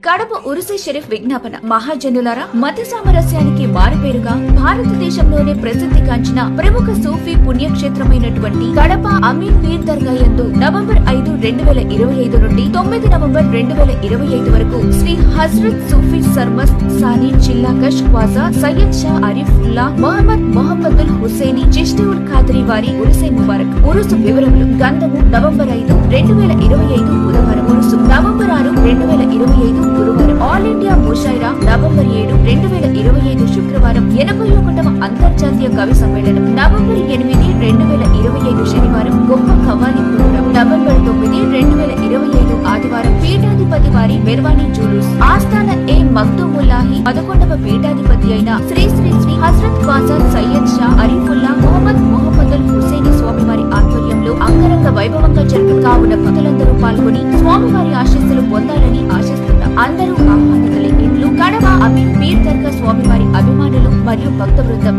కడప ఉరుసి షరీఫ్ విజ్ఞాపన మహాజనులారా మత సామరస్యానికి మారుపేరుగా భారతదేశంలోనే ప్రసిద్ధిగాంచిన ప్రముఖ సూఫీ పుణ్యక్షేత్రమైనటువంటి కడప అమీన్ పీర్ దర్గా యందు నవంబర్ 5, 2025 నుండి 9 నవంబర్ 2025 వరకు శ్రీ హజ్రత్ సూఫీ సర్మస్త్ సాని చిల్లాకష్ ఖ్వాజా సయ్యద్ షా అరిఫుల్లా మొహమ్మదుల్ హుసేని చిష్టి ఉల్ ఖాద్రి వారి ఉరుసే ముబారక్. ఉరుసు వివరములు: గంధము నవంబర్ 5, 2025 బుధవారం. ఉరుసు నవంబర్ 6, 2025 గురువారం. ఆల్ ఇండియా ముషాయిరా నవంబర్ 7, 2025 శుక్రవారం. 81వ అంతర్జాతీయ కవి సమ్మేళనం నవంబర్ 8, 2025 శనివారం. గొప్ప కవాలి ప్రోగ్రాం నవంబర్ 9, 2025 ఆదివారం. పీఠాధిపతి వారి మెర్వానీ జూలూస్. ఆస్థాన ఏ మగ్దూముల్లాహి 11వ పీఠాధిపతి అయిన శ్రీ శ్రీ శ్రీ హజ్రత్ ఖ్వాజా సయ్యద్ షా అరిఫుల్లా మొహమ్మదుల్ హుసేని స్వామివారి ఆధ్వర్యంలో అంగరంగ వైభవంగా జరుగుతుంది. కావున భక్తులందరూ పాల్గొని స్వామివారి ఆశీస్సులు పొందాలని ఆశిస్తున్నాం. అందరూ ఆహ్వానితులే. ఇండ్లు కడప అమీన్ పీర్ దర్గా స్వామివారి అభిమానులు మరియు భక్త బృందం.